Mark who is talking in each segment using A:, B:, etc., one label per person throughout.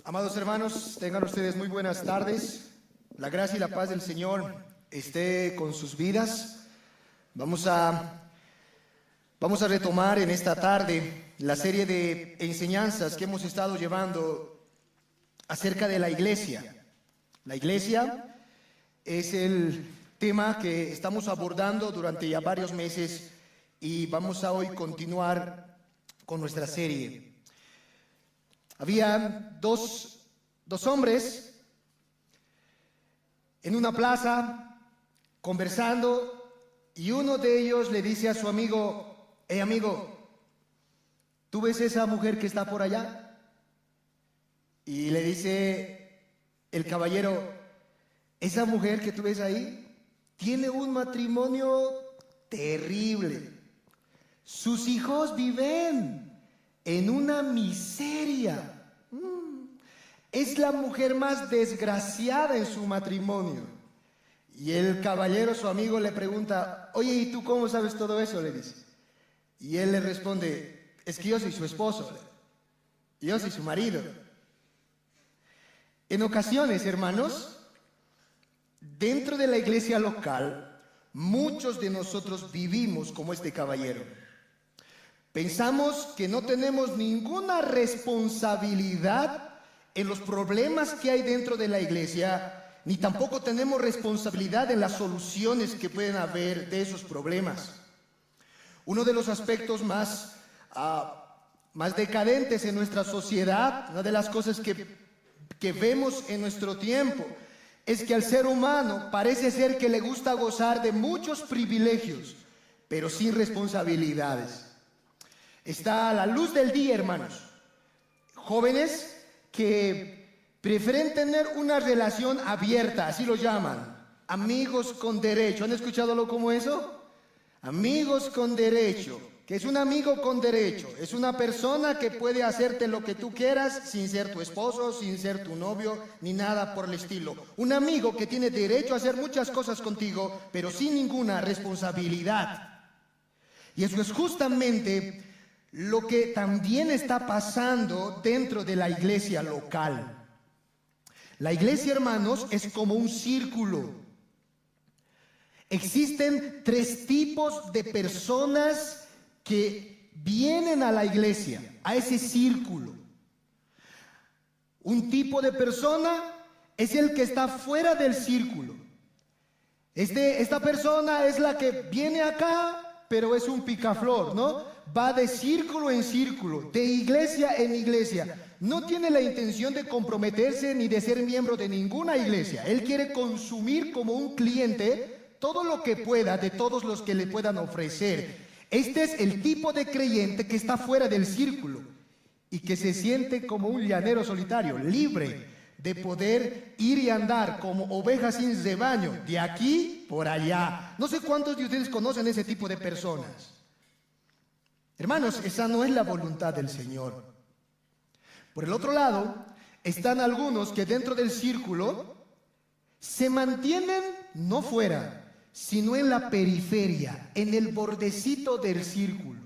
A: Amados hermanos, tengan ustedes muy buenas tardes. La gracia y la paz del Señor esté con sus vidas. Vamos a retomar en esta tarde la serie de enseñanzas que hemos estado llevando acerca de la iglesia. La iglesia es el tema que estamos abordando durante ya varios meses y vamos a hoy continuar con nuestra serie. Había dos hombres en una plaza conversando y uno de ellos le dice a su amigo: hey amigo, ¿tú ves esa mujer que está por allá? Y le dice el caballero: esa mujer que tú ves ahí tiene un matrimonio terrible. Sus hijos viven en una miseria. Es la mujer más desgraciada en su matrimonio. Y el caballero, su amigo, le pregunta: oye, ¿y tú cómo sabes todo eso? Le dice. Y él le responde: es que yo soy su esposo, yo soy su marido. En ocasiones, hermanos, dentro de la iglesia local, muchos de nosotros vivimos como este caballero. Pensamos que no tenemos ninguna responsabilidad en los problemas que hay dentro de la iglesia, ni tampoco tenemos responsabilidad en las soluciones que pueden haber de esos problemas. Uno de los aspectos más decadentes en nuestra sociedad, una de las cosas que vemos en nuestro tiempo, es que al ser humano parece ser que le gusta gozar de muchos privilegios, pero sin responsabilidades. Está a la luz del día, hermanos, jóvenes que prefieren tener una relación abierta, así lo llaman, amigos con derecho. ¿Han escuchado algo como eso? Amigos con derecho. ¿Qué es un amigo con derecho? Es una persona que puede hacerte lo que tú quieras sin ser tu esposo, sin ser tu novio, ni nada por el estilo. Un amigo que tiene derecho a hacer muchas cosas contigo, pero sin ninguna responsabilidad. Y eso es justamente lo que también está pasando dentro de la iglesia local. La iglesia, hermanos, es como un círculo. Existen tres tipos de personas que vienen a la iglesia, a ese círculo. Un tipo de persona es el que está fuera del círculo. Esta persona es la que viene acá, pero es un picaflor, ¿no? Va de círculo en círculo, de iglesia en iglesia. No tiene la intención de comprometerse ni de ser miembro de ninguna iglesia. Él quiere consumir como un cliente todo lo que pueda de todos los que le puedan ofrecer. Este es el tipo de creyente que está fuera del círculo y que se siente como un llanero solitario, libre de poder ir y andar como oveja sin rebaño, de aquí por allá. No sé cuántos de ustedes conocen ese tipo de personas. Hermanos, esa no es la voluntad del Señor. Por el otro lado, están algunos que dentro del círculo se mantienen no fuera, sino en la periferia, en el bordecito del círculo.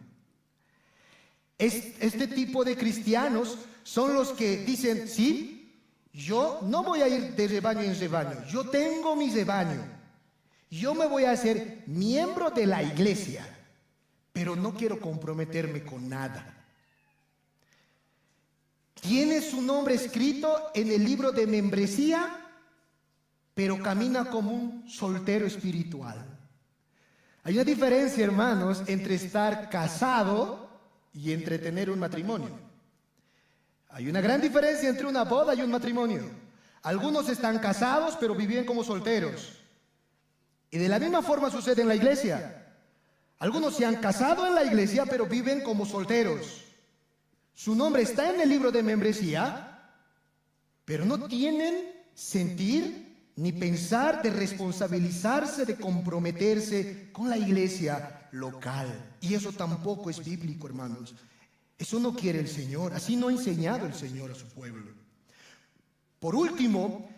A: Este tipo de cristianos son los que dicen: sí, yo no voy a ir de rebaño en rebaño, yo tengo mi rebaño, yo me voy a hacer miembro de la iglesia, pero no quiero comprometerme con nada. Tiene su nombre escrito en el libro de membresía, pero camina como un soltero espiritual. Hay una diferencia, hermanos, entre estar casado y entre tener un matrimonio. Hay una gran diferencia entre una boda y un matrimonio. Algunos están casados, pero viven como solteros. Y de la misma forma sucede en la iglesia. Algunos se han casado en la iglesia, pero viven como solteros. Su nombre está en el libro de membresía, pero no tienen sentir ni pensar de responsabilizarse, de comprometerse con la iglesia local. Y eso tampoco es bíblico, hermanos. Eso no quiere el Señor. Así no ha enseñado el Señor a su pueblo. Por último,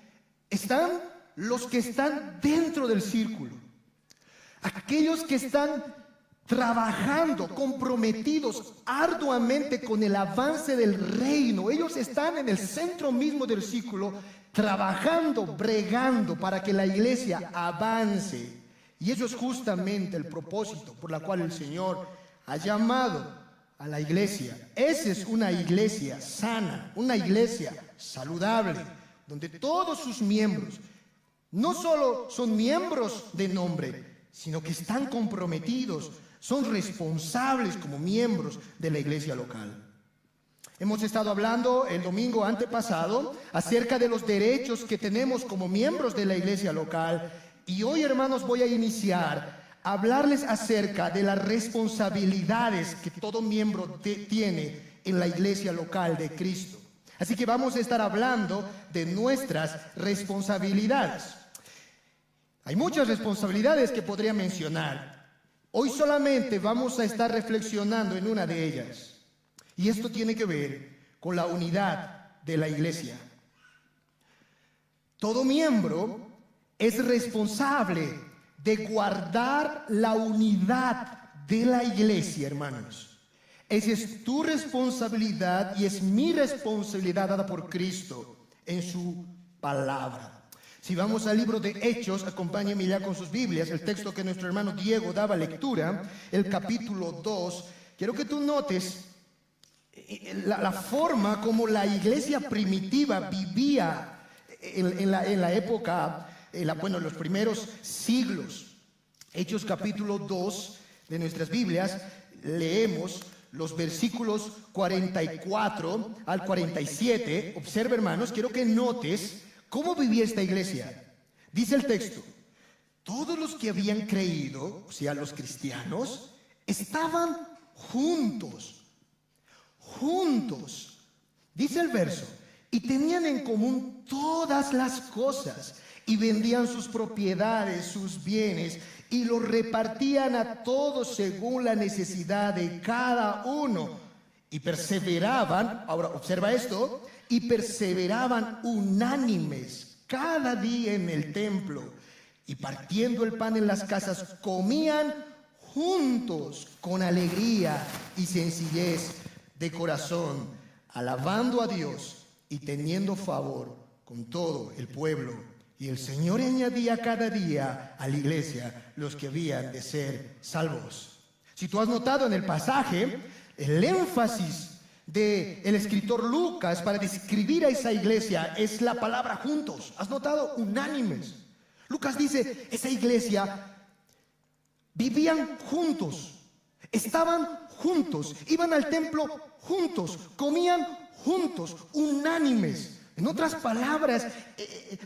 A: están los que están dentro del círculo. Aquellos que están trabajando, comprometidos arduamente con el avance del reino. Ellos están en el centro mismo del círculo, trabajando, bregando para que la iglesia avance. Y eso es justamente el propósito por la cual el Señor ha llamado a la iglesia. Esa es una iglesia sana, una iglesia saludable, donde todos sus miembros no solo son miembros de nombre, sino que están comprometidos, son responsables como miembros de la iglesia local. Hemos estado hablando el domingo antepasado acerca de los derechos que tenemos como miembros de la iglesia local, y hoy, hermanos, voy a iniciar a hablarles acerca de las responsabilidades que todo miembro tiene en la iglesia local de Cristo. Así que vamos a estar hablando de nuestras responsabilidades. Hay muchas responsabilidades que podría mencionar. Hoy solamente vamos a estar reflexionando en una de ellas. Y esto tiene que ver con la unidad de la iglesia. Todo miembro es responsable de guardar la unidad de la iglesia, hermanos. Esa es tu responsabilidad y es mi responsabilidad dada por Cristo en su palabra. Si vamos al libro de Hechos, acompáñenme ya con sus Biblias, el texto que nuestro hermano Diego daba lectura, el capítulo 2. Quiero que tú notes la forma como la iglesia primitiva vivía en la época, los primeros siglos. Hechos capítulo 2 de nuestras Biblias, leemos los versículos 44 al 47. Observa, hermanos, quiero que notes cómo vivía esta iglesia. Dice el texto: todos los que habían creído, o sea, los cristianos, estaban juntos. Dice el verso: y tenían en común todas las cosas, y vendían sus propiedades, sus bienes, y los repartían a todos según la necesidad de cada uno. Y perseveraban, ahora observa esto, y perseveraban unánimes cada día en el templo, y partiendo el pan en las casas, comían juntos con alegría y sencillez de corazón, alabando a Dios y teniendo favor con todo el pueblo. Y el Señor añadía cada día a la iglesia los que habían de ser salvos. Si tú has notado en el pasaje, el énfasis del escritor Lucas para describir a esa iglesia es la palabra juntos. ¿Has notado? Unánimes. Lucas dice, esa iglesia vivían juntos, estaban juntos, iban al templo juntos, comían juntos, unánimes. En otras palabras,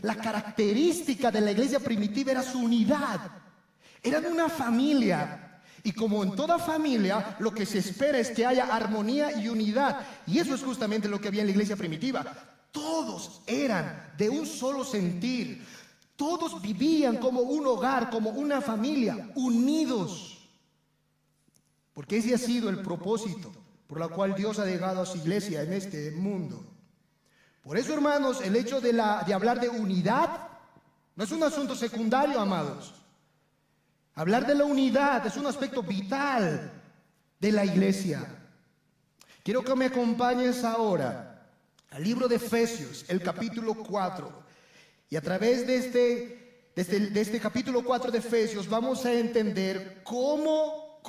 A: la característica de la iglesia primitiva era su unidad. Eran una familia. Y como en toda familia, lo que se espera es que haya armonía y unidad. Y eso es justamente lo que había en la iglesia primitiva. Todos eran de un solo sentir. Todos vivían como un hogar, como una familia, unidos. Porque ese ha sido el propósito por el cual Dios ha dejado a su iglesia en este mundo. Por eso, hermanos, el hecho de hablar de unidad no es un asunto secundario, amados. Hablar de la unidad es un aspecto vital de la iglesia. Quiero que me acompañes ahora al libro de Efesios, el capítulo 4. Y a través de este capítulo 4 de Efesios vamos a entender cómo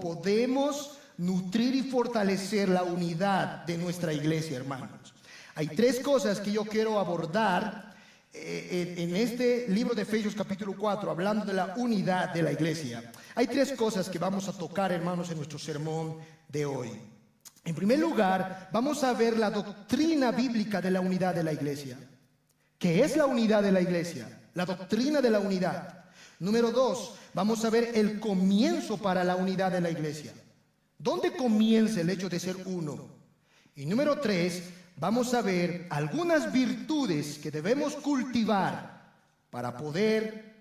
A: podemos nutrir y fortalecer la unidad de nuestra iglesia, hermanos. Hay tres cosas que yo quiero abordar en este libro de Efesios capítulo 4, hablando de la unidad de la iglesia. Hay tres cosas que vamos a tocar, hermanos, en nuestro sermón de hoy. En primer lugar, vamos a ver la doctrina bíblica de la unidad de la iglesia. ¿Qué es la unidad de la iglesia? La doctrina de la unidad. Número 2, vamos a ver el comienzo para la unidad de la iglesia. ¿Dónde comienza el hecho de ser uno? Y número 3, vamos a ver algunas virtudes que debemos cultivar para poder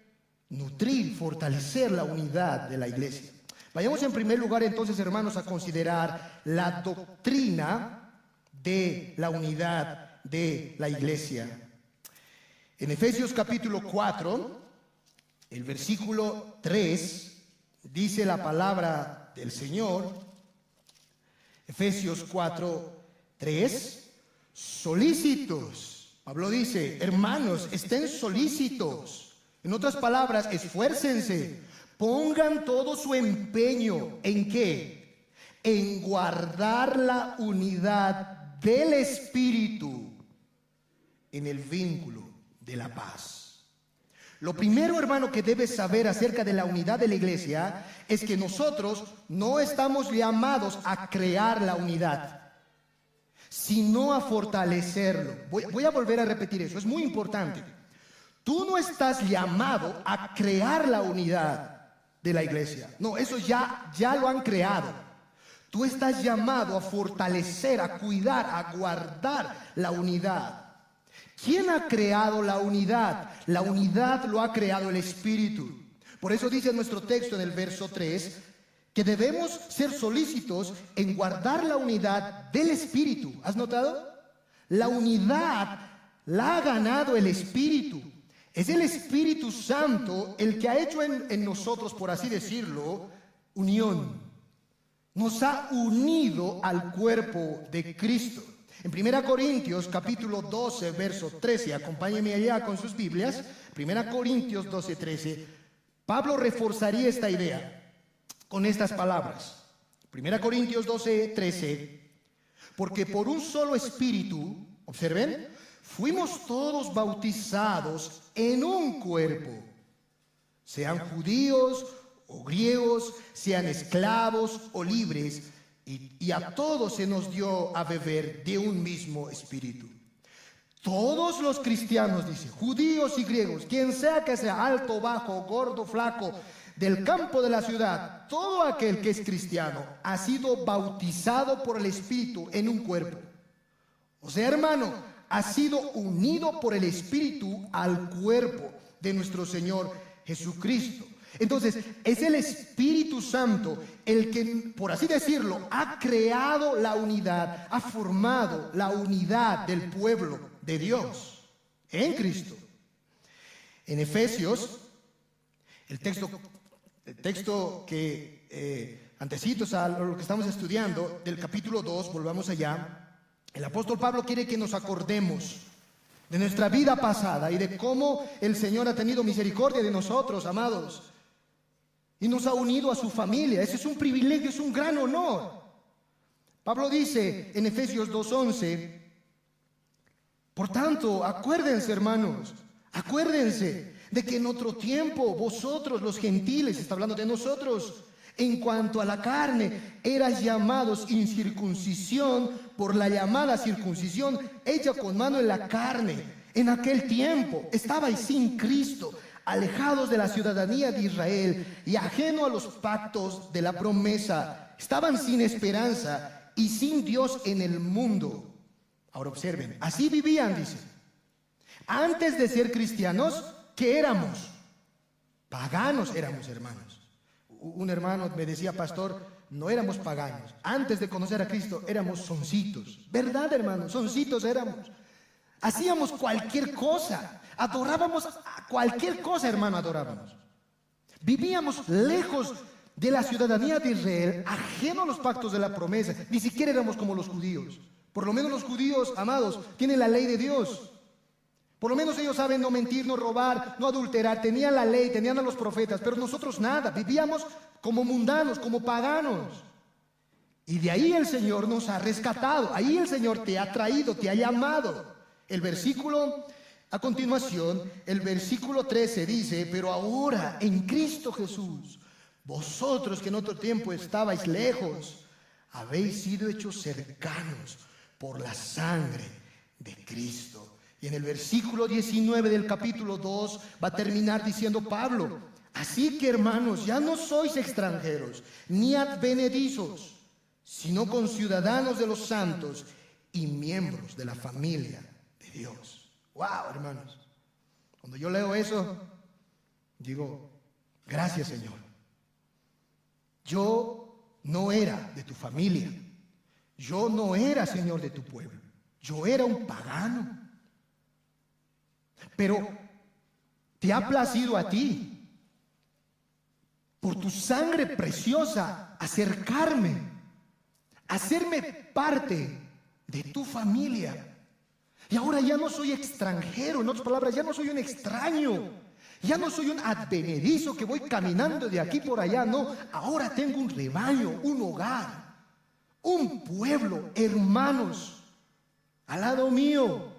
A: nutrir, fortalecer la unidad de la iglesia. Vayamos en primer lugar entonces, hermanos, a considerar la doctrina de la unidad de la iglesia. En Efesios capítulo 4, el versículo 3, dice la palabra del Señor, Efesios 4:3, solícitos. Pablo dice, hermanos, estén solícitos. En otras palabras, esfuércense, pongan todo su empeño, ¿en qué? En guardar la unidad del Espíritu en el vínculo de la paz. Lo primero, hermano, que debes saber acerca de la unidad de la iglesia es que nosotros no estamos llamados a crear la unidad, sino a fortalecerlo. Voy a volver a repetir eso, es muy importante. Tú no estás llamado a crear la unidad de la iglesia. No, eso ya lo han creado. Tú estás llamado a fortalecer, a cuidar, a guardar la unidad. ¿Quién ha creado la unidad? La unidad lo ha creado el Espíritu. Por eso dice nuestro texto en el verso 3 que debemos ser solícitos en guardar la unidad del Espíritu. ¿Has notado? La unidad la ha ganado el Espíritu. Es el Espíritu Santo el que ha hecho en nosotros, por así decirlo, unión. Nos ha unido al cuerpo de Cristo. En 1 Corintios capítulo 12, verso 13, acompáñenme allá con sus Biblias. 1 Corintios 12, 13, Pablo reforzaría esta idea con estas palabras. 1 Corintios 12, 13, porque por un solo espíritu, observen, fuimos todos bautizados en un cuerpo, sean judíos o griegos, sean esclavos o libres, y a todos se nos dio a beber de un mismo espíritu. Todos los cristianos, dice, judíos y griegos, quien sea que sea, alto, bajo, gordo, flaco, del campo de la ciudad, todo aquel que es cristiano ha sido bautizado por el Espíritu en un cuerpo. O sea, hermano, ha sido unido por el Espíritu al cuerpo de nuestro Señor Jesucristo. Entonces, es el Espíritu Santo el que, por así decirlo, ha creado la unidad, ha formado la unidad del pueblo de Dios en Cristo. En Efesios, el texto que antecitos a lo que estamos estudiando, del capítulo 2, volvamos allá, el apóstol Pablo quiere que nos acordemos de nuestra vida pasada y de cómo el Señor ha tenido misericordia de nosotros, amados, y nos ha unido a su familia. Ese es un privilegio, es un gran honor. Pablo dice en Efesios 2:11, por tanto, acuérdense, hermanos, acuérdense de que en otro tiempo vosotros los gentiles, está hablando de nosotros, en cuanto a la carne, eras llamados incircuncisión por la llamada circuncisión hecha con mano en la carne. En aquel tiempo estabais sin Cristo, alejados de la ciudadanía de Israel y ajeno a los pactos de la promesa. Estaban sin esperanza y sin Dios en el mundo. Ahora observen, así vivían, dice. Antes de ser cristianos, ¿qué éramos? Paganos éramos, hermanos. Un hermano me decía, pastor, no éramos paganos. Antes de conocer a Cristo éramos soncitos. ¿Verdad, hermanos? Soncitos éramos. Hacíamos cualquier cosa. Adorábamos a cualquier cosa, hermano, adorábamos. Vivíamos lejos de la ciudadanía de Israel, ajeno a los pactos de la promesa. Ni siquiera éramos como los judíos. Por lo menos los judíos, amados, tienen la ley de Dios. Por lo menos ellos saben no mentir, no robar, no adulterar. Tenían la ley, tenían a los profetas, pero nosotros nada. Vivíamos como mundanos, como paganos. Y de ahí el Señor nos ha rescatado. Ahí el Señor te ha traído, te ha llamado. El versículo, a continuación, el versículo 13 dice, pero ahora en Cristo Jesús, vosotros que en otro tiempo estabais lejos, habéis sido hechos cercanos por la sangre de Cristo. Y en el versículo 19 del capítulo 2 va a terminar diciendo Pablo, así que hermanos, ya no sois extranjeros ni advenedizos, sino conciudadanos de los santos y miembros de la familia de Dios. Wow, hermanos, cuando yo leo eso, digo, gracias, Señor. Yo no era de tu familia, yo no era, Señor, de tu pueblo, yo era un pagano. Pero te ha placido a ti por tu sangre preciosa, acercarme, hacerme parte de tu familia. Y ahora ya no soy extranjero, en otras palabras, ya no soy un extraño, ya no soy un advenedizo que voy caminando de aquí por allá, no, ahora tengo un rebaño, un hogar, un pueblo, hermanos, al lado mío.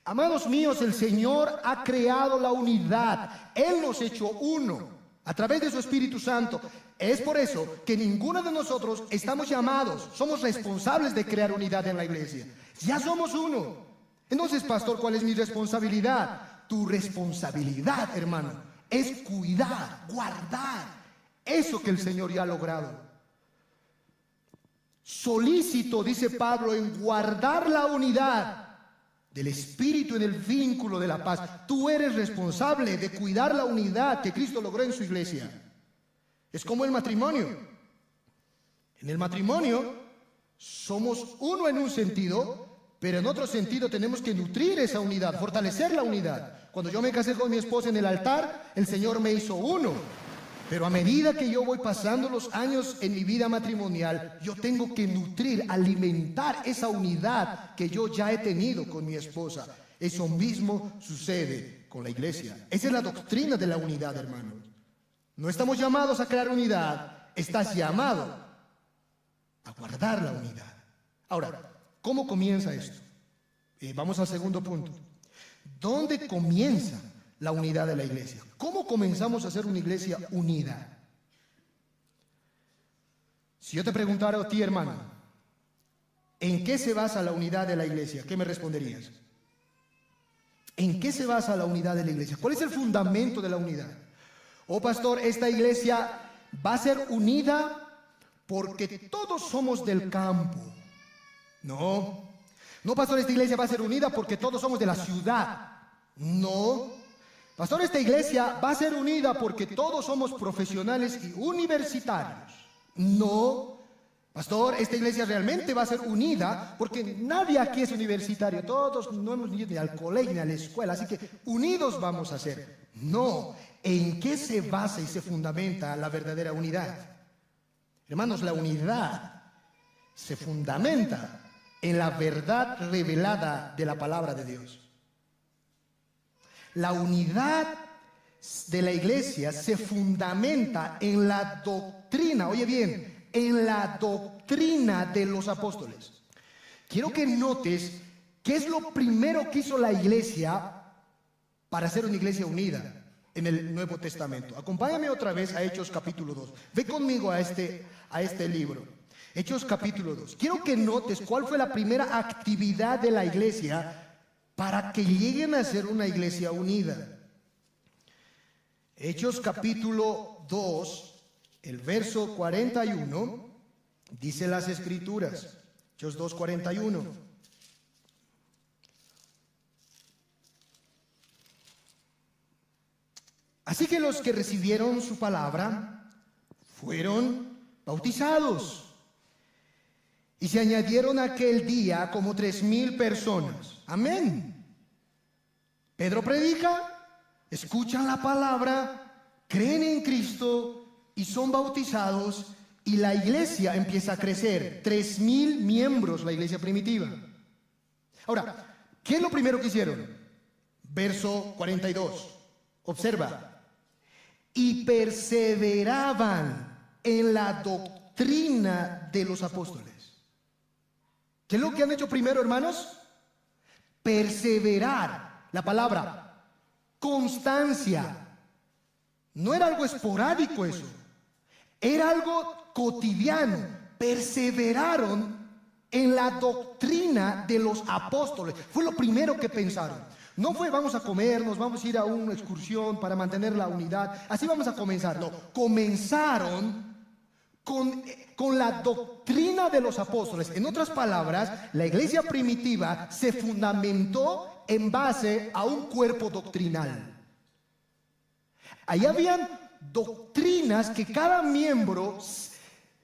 A: Amados míos, el Señor ha creado la unidad, Él nos echó uno a través de su Espíritu Santo. Es por eso que ninguno de nosotros estamos llamados, somos responsables de crear unidad en la iglesia. Ya somos uno. Entonces, pastor, ¿cuál es mi responsabilidad? Tu responsabilidad, hermano, es cuidar, guardar eso que el Señor ya ha logrado. Solícito, dice Pablo, en guardar la unidad del Espíritu en el vínculo de la paz. Tú eres responsable de cuidar la unidad que Cristo logró en su iglesia. Es como el matrimonio. En el matrimonio somos uno en un sentido, pero en otro sentido tenemos que nutrir esa unidad, fortalecer la unidad. Cuando yo me casé con mi esposa en el altar, el Señor me hizo uno. Pero a medida que yo voy pasando los años en mi vida matrimonial, yo tengo que nutrir, alimentar esa unidad que yo ya he tenido con mi esposa. Eso mismo sucede con la iglesia. Esa es la doctrina de la unidad, hermanos. No estamos llamados a crear unidad, estás llamado a guardar la unidad. Ahora, ¿cómo comienza esto? Vamos al segundo punto. ¿Dónde comienza la unidad de la iglesia? ¿Cómo comenzamos a ser una iglesia unida? Si yo te preguntara a ti, hermano, ¿en qué se basa la unidad de la iglesia? ¿Qué me responderías? ¿En qué se basa la unidad de la iglesia? ¿Cuál es el fundamento de la unidad? Oh, pastor, esta iglesia va a ser unida porque todos somos del campo. No, pastor, esta iglesia va a ser unida porque todos somos de la ciudad. No, pastor, esta iglesia va a ser unida porque todos somos profesionales y universitarios. No, pastor, esta iglesia realmente va a ser unida porque nadie aquí es universitario. Todos no hemos ido ni al colegio ni a la escuela, así que unidos vamos a ser. No, ¿en qué se basa y se fundamenta la verdadera unidad? Hermanos, la unidad se fundamenta en la verdad revelada de la palabra de Dios. La unidad de la iglesia se fundamenta en la doctrina, oye bien, en la doctrina de los apóstoles. Quiero que notes qué es lo primero que hizo la iglesia para ser una iglesia unida en el Nuevo Testamento. Acompáñame otra vez a Hechos capítulo 2. Ve conmigo a este libro. Hechos capítulo 2. Quiero que notes cuál fue la primera actividad de la iglesia para que lleguen a ser una iglesia unida. Hechos capítulo 2, el verso 41, dice las Escrituras. Hechos 2, 41. Así que los que recibieron su palabra fueron bautizados. Y se añadieron aquel día como 3,000 personas. Amén. Pedro predica, escuchan la palabra, creen en Cristo y son bautizados. Y la iglesia empieza a crecer. 3,000 miembros, la iglesia primitiva. Ahora, ¿qué es lo primero que hicieron? Verso 42. Observa. Y perseveraban en la doctrina de los apóstoles. ¿Qué es lo que han hecho primero, hermanos? Perseverar. La palabra constancia. No era algo esporádico eso. Era algo cotidiano. Perseveraron en la doctrina de los apóstoles. Fue lo primero que pensaron. No fue vamos a comernos, vamos a ir a una excursión para mantener la unidad. Así vamos a comenzar. No, comenzaron con la doctrina de los apóstoles. En otras palabras, la iglesia primitiva se fundamentó en base a un cuerpo doctrinal. Ahí habían doctrinas que cada miembro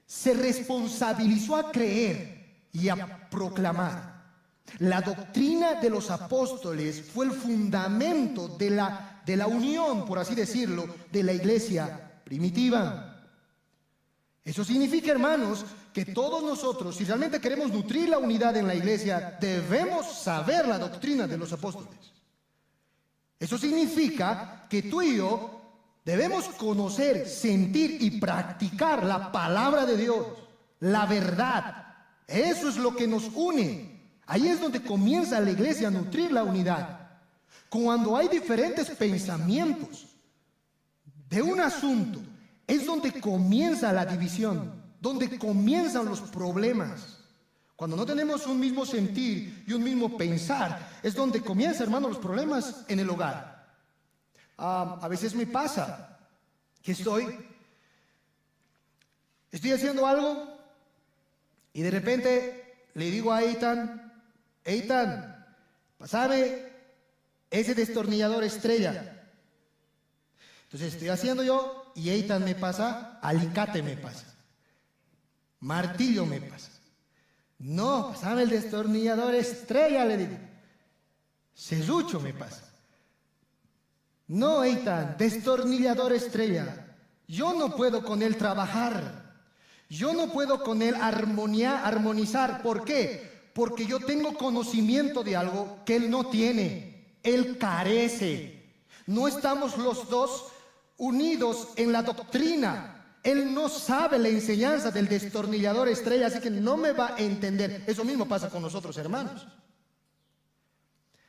A: se responsabilizó a creer y a proclamar. La doctrina de los apóstoles fue el fundamento de la unión, por así decirlo, de la iglesia primitiva. Eso significa, hermanos, que todos nosotros, si realmente queremos nutrir la unidad en la iglesia, debemos saber la doctrina de los apóstoles. Eso significa que tú y yo debemos conocer, sentir y practicar la palabra de Dios, la verdad. Eso es lo que nos une. Ahí es donde comienza la iglesia a nutrir la unidad. Cuando hay diferentes pensamientos de un asunto, es donde comienza la división, donde comienzan los problemas. Cuando no tenemos un mismo sentir y un mismo pensar, es donde comienzan, hermano, los problemas en el hogar. A veces me pasa que estoy haciendo algo y de repente le digo a Eitan, pásame ese destornillador estrella. Entonces estoy haciendo yo y Eitan me pasa, alicate me pasa, martillo me pasa. No, pásame el destornillador estrella, le digo. Serrucho me pasa. No, Eitan, destornillador estrella. Yo no puedo con él trabajar. Yo no puedo con él armonizar. ¿Por qué? Porque yo tengo conocimiento de algo que él no tiene. Él carece. No estamos los dos unidos en la doctrina. Él no sabe la enseñanza del destornillador estrella, así que no me va a entender. Eso mismo pasa con nosotros, hermanos.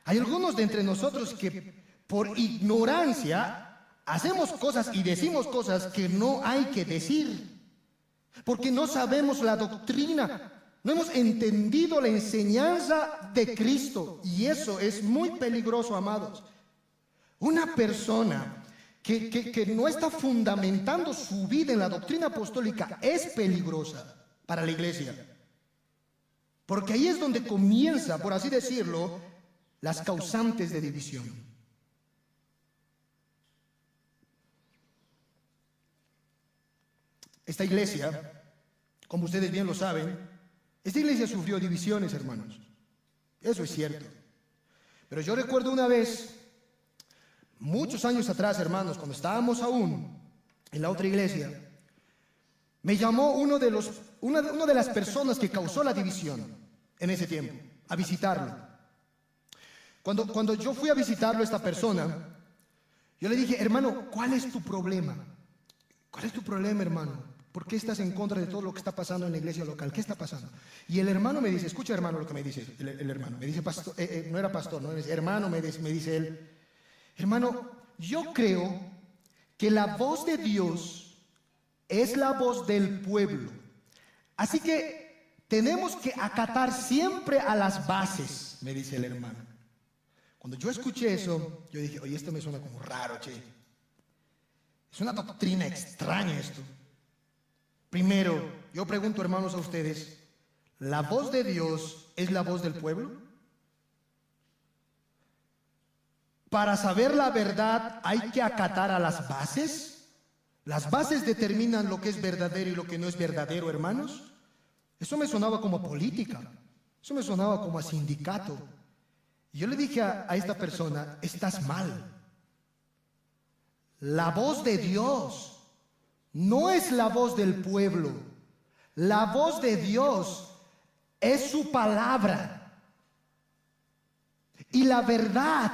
A: Hay algunos de entre nosotros que por ignorancia hacemos cosas y decimos cosas que no hay que decir, porque no sabemos la doctrina, no hemos entendido la enseñanza de Cristo, y eso es muy peligroso, amados. Una persona que no está fundamentando su vida en la doctrina apostólica es peligrosa para la iglesia. Porque ahí es donde comienza, por así decirlo, las causantes de división. Esta iglesia, como ustedes bien lo saben, esta iglesia sufrió divisiones, hermanos. Eso es cierto. Pero yo recuerdo una vez, muchos años atrás, hermanos, cuando estábamos aún en la otra iglesia, me llamó una de las personas que causó la división en ese tiempo, a visitarlo. Cuando yo fui a visitarlo, esta persona, yo le dije, hermano, ¿cuál es tu problema? ¿Cuál es tu problema, hermano? ¿Por qué estás en contra de todo lo que está pasando en la iglesia local? ¿Qué está pasando? Y el hermano me dice, escucha, hermano, lo que me dice el hermano. Me dice, pastor, no era pastor, no, hermano, me dice él. Hermano, yo creo que la voz de Dios es la voz del pueblo. Así que tenemos que acatar siempre a las bases, me dice el hermano. Cuando yo escuché eso, yo dije, oye, esto me suena como raro, che. Es una doctrina extraña esto. Primero, yo pregunto, hermanos, a ustedes, ¿la voz de Dios es la voz del pueblo? Para saber la verdad hay que acatar a las bases. Las bases determinan lo que es verdadero y lo que no es verdadero, hermanos. Eso me sonaba como política. Eso me sonaba como a sindicato. Y yo le dije a esta persona, estás mal. La voz de Dios no es la voz del pueblo. La voz de Dios es su palabra. Y la verdad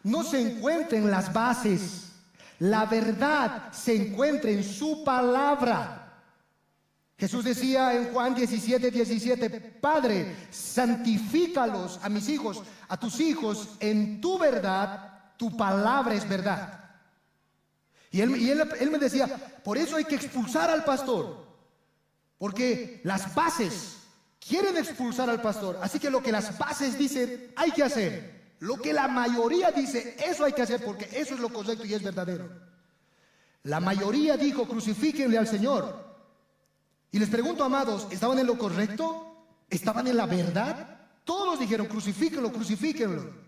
A: no se encuentra en las bases. La verdad se encuentra en su palabra. Jesús decía en Juan 17:17, Padre, santifícalos a mis hijos, a tus hijos, en tu verdad, tu palabra es verdad. Y él me decía, por eso hay que expulsar al pastor, porque las bases quieren expulsar al pastor, así que lo que las bases dicen hay que hacer, lo que la mayoría dice, eso hay que hacer, porque eso es lo correcto y es verdadero. La mayoría dijo, crucifíquenle al Señor. Y les pregunto, amados, ¿estaban en lo correcto? ¿Estaban en la verdad? Todos dijeron, crucifíquenlo, crucifíquenlo.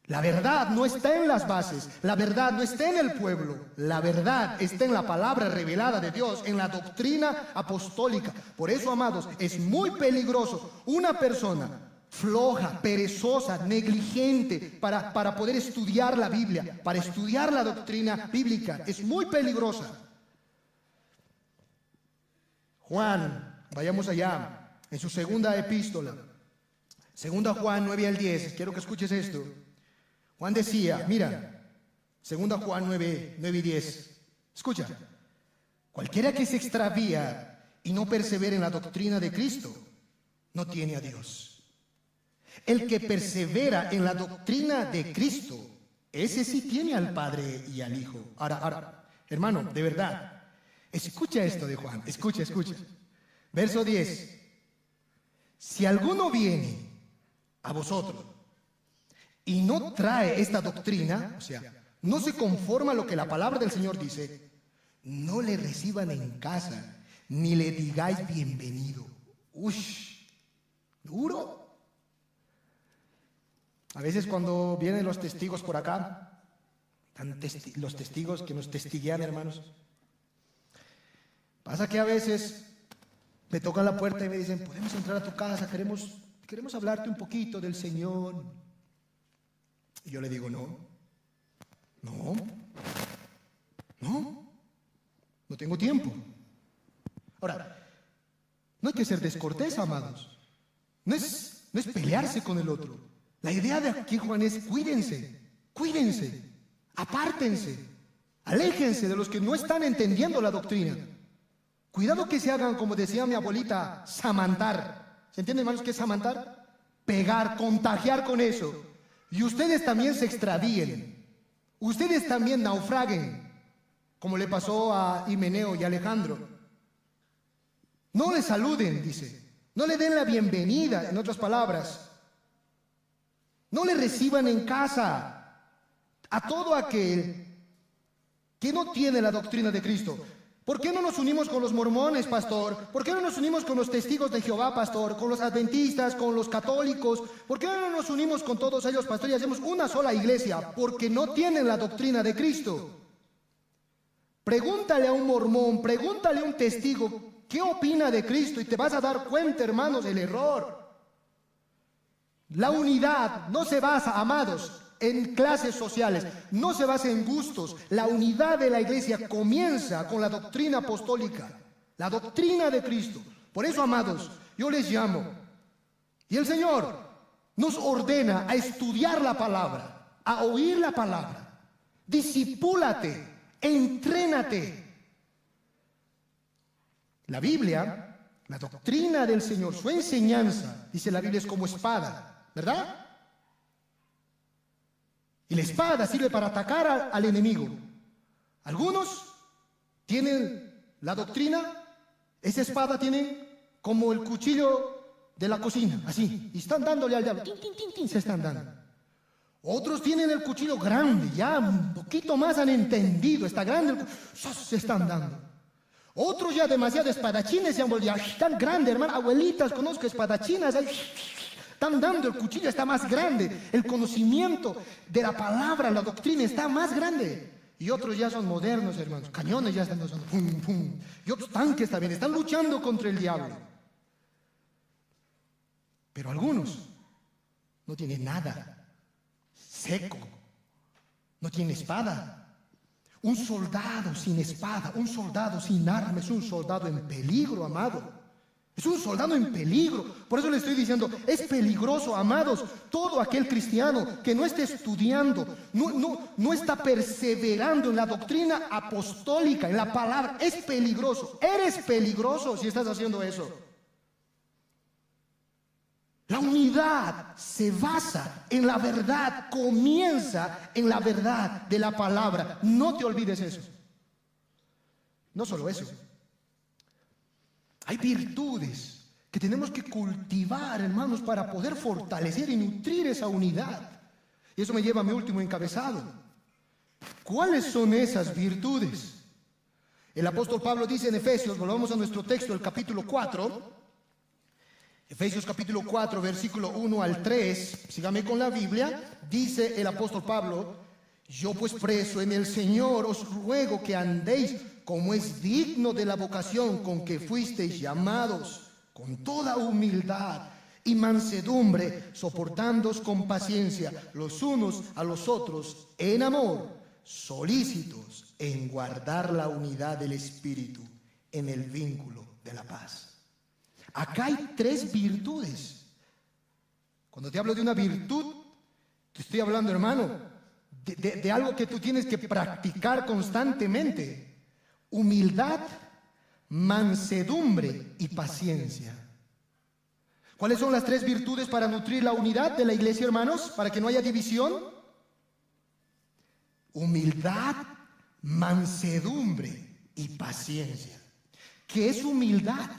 A: La verdad no está en las bases, la verdad no está en el pueblo, la verdad está en la palabra revelada de Dios, en la doctrina apostólica. Por eso, amados, es muy peligroso una persona floja, perezosa, negligente para poder estudiar la Biblia, para estudiar la doctrina bíblica. Es muy peligrosa. Juan, vayamos allá, en su segunda epístola, segunda Juan 9 al 10, quiero que escuches esto. Juan decía, mira, segunda Juan 9 y 10, escucha, cualquiera que se extravía y no persevera en la doctrina de Cristo, no tiene a Dios. El que persevera en la doctrina de Cristo, ese sí tiene al Padre y al Hijo. Ahora, hermano, de verdad, escucha esto de Juan, escucha. Verso 10. Si alguno viene a vosotros y no trae esta doctrina, o sea, no se conforma a lo que la palabra del Señor dice, no le reciban en casa, ni le digáis bienvenido. Ush, duro. A veces cuando vienen los testigos por acá, los testigos que nos testiguean, hermanos, pasa que a veces me tocan la puerta y me dicen, podemos entrar a tu casa, queremos hablarte un poquito del Señor. Y yo le digo, no tengo tiempo. Ahora, no hay que ser descortés, amados. No es pelearse con el otro. La idea de aquí, Juan, es cuídense, apártense, aléjense de los que no están entendiendo la doctrina. Cuidado que se hagan, como decía mi abuelita, samantar. ¿Se entiende, hermanos, qué es samantar? Pegar, contagiar con eso. Y ustedes también se extravíen. Ustedes también naufraguen, como le pasó a Himeneo y Alejandro. No le saluden, dice. No le den la bienvenida, en otras palabras. No le reciban en casa a todo aquel que no tiene la doctrina de Cristo. ¿Por qué no nos unimos con los mormones, pastor? ¿Por qué no nos unimos con los testigos de Jehová, pastor? Con los adventistas, con los católicos. ¿Por qué no nos unimos con todos ellos, pastor, y hacemos una sola iglesia? Porque no tienen la doctrina de Cristo. Pregúntale a un mormón, pregúntale a un testigo, ¿qué opina de Cristo? Y te vas a dar cuenta, hermanos, del error. La unidad no se basa, amados, en clases sociales, no se basa en gustos. La unidad de la iglesia comienza con la doctrina apostólica, la doctrina de Cristo. Por eso, amados, yo les llamo. Y el Señor nos ordena a estudiar la palabra, a oír la palabra. Discipúlate, entrénate. La Biblia, la doctrina del Señor, su enseñanza, dice la Biblia, es como espada. ¿Verdad? Y la espada sirve para atacar al enemigo. Algunos tienen la doctrina, esa espada tienen como el cuchillo de la cocina, así, y están dándole al diablo, se están dando. Otros tienen el cuchillo grande, ya un poquito más han entendido, está grande, se están dando. Otros ya demasiado espadachines se han vuelto, tan grande, hermano, abuelitas, conozco espadachinas, están dando, el cuchillo está más grande, el conocimiento de la palabra, la doctrina está más grande. Y otros ya son modernos, hermanos, cañones ya están usando, pum, pum. Y otros tanques también, están luchando contra el diablo. Pero algunos no tienen nada, seco, no tienen espada. Un soldado sin espada, un soldado sin armas, es un soldado en peligro, amado. Es un soldado en peligro. Por eso le estoy diciendo, es peligroso, amados, todo aquel cristiano que no esté estudiando, no está perseverando en la doctrina apostólica, en la palabra, es peligroso. Eres peligroso si estás haciendo eso. La unidad se basa en la verdad, comienza en la verdad de la palabra. No te olvides eso. No solo eso. Hay virtudes que tenemos que cultivar, hermanos, para poder fortalecer y nutrir esa unidad. Y eso me lleva a mi último encabezado. ¿Cuáles son esas virtudes? El apóstol Pablo dice en Efesios, volvamos a nuestro texto, el capítulo 4, Efesios capítulo 4, versículo 1 al 3, sígame con la Biblia, dice el apóstol Pablo, yo pues preso en el Señor os ruego que andéis como es digno de la vocación con que fuisteis llamados, con toda humildad y mansedumbre, soportándoos con paciencia los unos a los otros en amor, solícitos en guardar la unidad del Espíritu en el vínculo de la paz. Acá hay 3 virtudes. Cuando te hablo de una virtud, te estoy hablando, hermano, de algo que tú tienes que practicar constantemente. Humildad, mansedumbre y paciencia. ¿Cuáles son las 3 virtudes para nutrir la unidad de la iglesia, hermanos? Para que no haya división. Humildad, mansedumbre y paciencia. ¿Qué es humildad?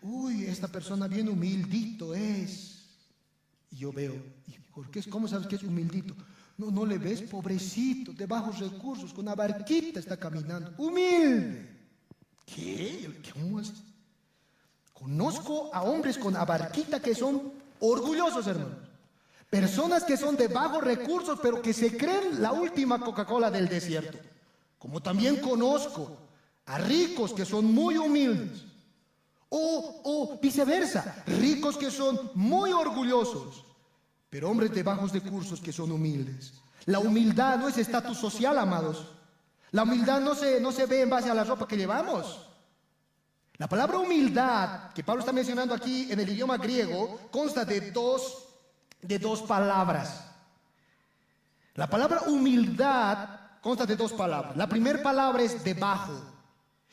A: Uy, esta persona bien humildito es. Y yo veo, ¿por qué? ¿Cómo sabes que es humildito? No le ves, pobrecito, de bajos recursos, con una barquita está caminando. Humilde. ¿Qué? ¿Cómo es? Conozco a hombres con abarquita que son orgullosos, hermanos. Personas que son de bajos recursos, pero que se creen la última Coca-Cola del desierto. Como también conozco a ricos que son muy humildes. O viceversa, ricos que son muy orgullosos, pero hombres de bajos recursos que son humildes. La humildad no es estatus social, amados. La humildad no se ve en base a la ropa que llevamos. La palabra humildad, que Pablo está mencionando aquí en el idioma griego, consta de dos palabras. La palabra humildad consta de 2 palabras. La primera palabra es debajo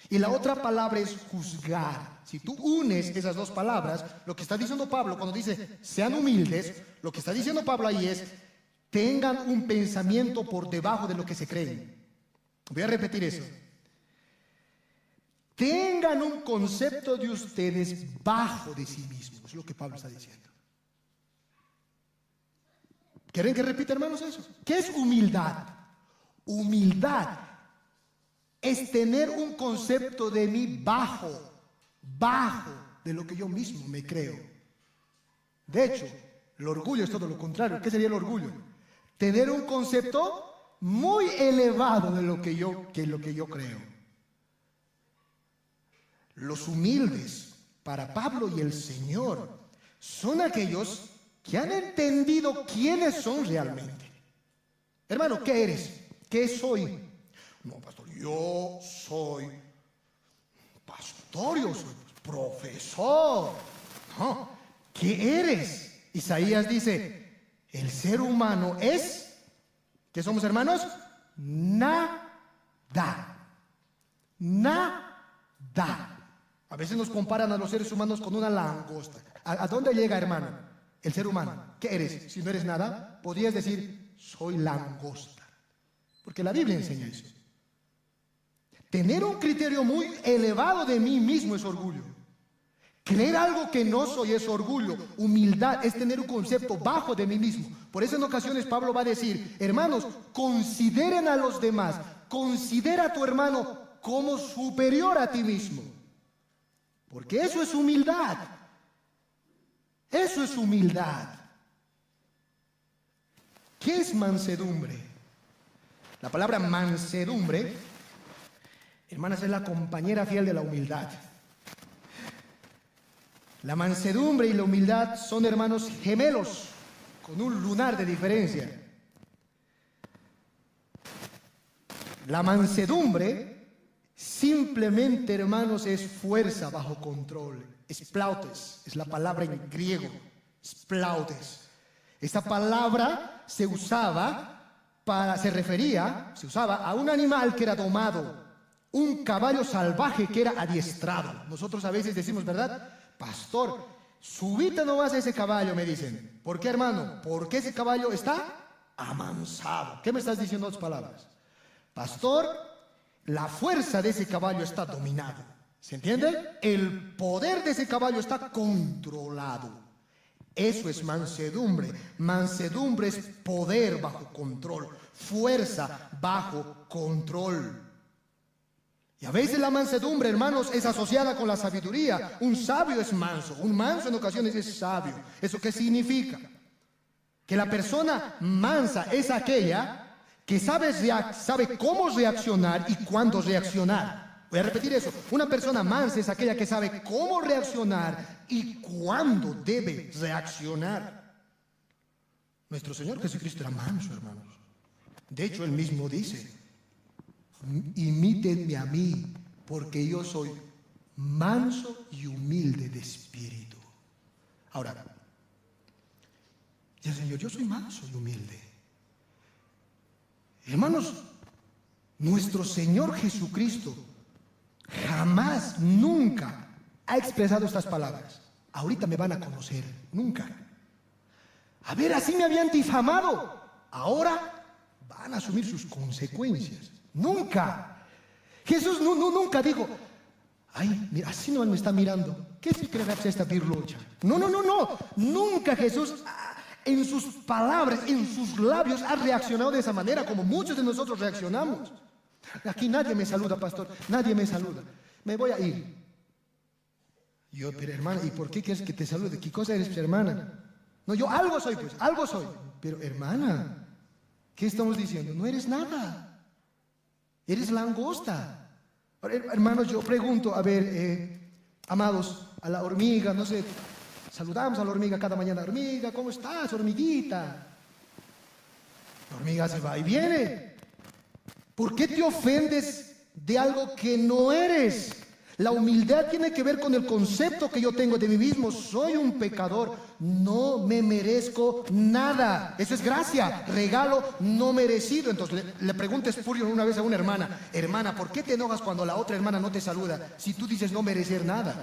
A: y la otra palabra es juzgar. Si tú unes esas 2 palabras, lo que está diciendo Pablo cuando dice sean humildes, lo que está diciendo Pablo ahí es tengan un pensamiento por debajo de lo que se creen. Voy a repetir eso. Tengan un concepto de ustedes bajo de sí mismos, es lo que Pablo está diciendo. ¿Quieren que repita, hermanos, eso? ¿Qué es humildad? Humildad es tener un concepto de mí bajo de lo que yo mismo me creo. De hecho, el orgullo es todo lo contrario. ¿Qué sería el orgullo? Tener un concepto muy elevado de lo que yo creo. Los humildes, para Pablo y el Señor, son aquellos que han entendido quiénes son realmente. Hermano, ¿qué eres? ¿Qué soy? No, pastor, yo soy pastor, yo soy profesor. No, ¿qué eres? Isaías dice, el ser humano es, ¿qué somos, hermanos? Nada. A veces nos comparan a los seres humanos con una langosta. ¿A dónde llega, hermano, el ser humano? ¿Qué eres? Si no eres nada, podrías decir, soy langosta. Porque la Biblia enseña eso. Tener un criterio muy elevado de mí mismo es orgullo. Creer algo que no soy es orgullo. Humildad es tener un concepto bajo de mí mismo. Por eso en ocasiones Pablo va a decir, hermanos, consideren a los demás. Considera a tu hermano como superior a ti mismo. Porque eso es humildad. Eso es humildad. ¿Qué es mansedumbre? La palabra mansedumbre, hermanas, es la compañera fiel de la humildad. La mansedumbre y la humildad son hermanos gemelos, con un lunar de diferencia. La mansedumbre simplemente, hermanos, es fuerza bajo control. Splautes es la palabra en griego. Splautes. Esta palabra se usaba a un animal que era domado, un caballo salvaje que era adiestrado. Nosotros a veces decimos, ¿verdad? Pastor, subite nomás a ese caballo, me dicen. ¿Por qué, hermano? Porque ese caballo está amansado. ¿Qué me estás diciendo en otras palabras? Pastor, la fuerza de ese caballo está dominada. ¿Se entiende? El poder de ese caballo está controlado. Eso es mansedumbre. Mansedumbre es poder bajo control, fuerza bajo control. Y a veces la mansedumbre, hermanos, es asociada con la sabiduría. Un sabio es manso, un manso en ocasiones es sabio. ¿Eso qué significa? Que la persona mansa es aquella que sabe cómo reaccionar y cuándo reaccionar. Voy a repetir eso. Una persona mansa es aquella que sabe cómo reaccionar y cuándo debe reaccionar. Nuestro Señor Jesucristo era manso, hermanos. De hecho, Él mismo dice, imítenme a mí, porque yo soy manso y humilde de espíritu. Ahora, dice el Señor, yo soy manso y humilde. Hermanos, nuestro Señor Jesucristo jamás, nunca ha expresado estas palabras. Ahorita me van a conocer, nunca. A ver, así me habían difamado. Ahora van a asumir sus consecuencias. Nunca. Jesús nunca dijo, ay, mira, así no me está mirando. ¿Qué se cree esta birlocha? No. Nunca Jesús en sus palabras, en sus labios ha reaccionado de esa manera como muchos de nosotros reaccionamos. Aquí nadie me saluda, pastor, nadie me saluda. Me voy a ir. Yo, pero hermana, ¿y por qué quieres que te salude? ¿Qué cosa eres, hermana? No, yo algo soy, pues, algo soy. Pero hermana, ¿qué estamos diciendo? No eres nada. Eres langosta. Hermanos, yo pregunto, a ver, amados, a la hormiga, no sé, saludamos a la hormiga cada mañana. Hormiga, ¿cómo estás, hormiguita? La hormiga se va y viene. ¿Por qué te ofendes de algo que no eres? La humildad tiene que ver con el concepto que yo tengo de mí mismo. Soy un pecador, no me merezco nada. Eso es gracia, regalo no merecido. Entonces le pregunta Spurgeon una vez a una hermana, hermana, ¿por qué te enojas cuando la otra hermana no te saluda? Si tú dices no merecer nada.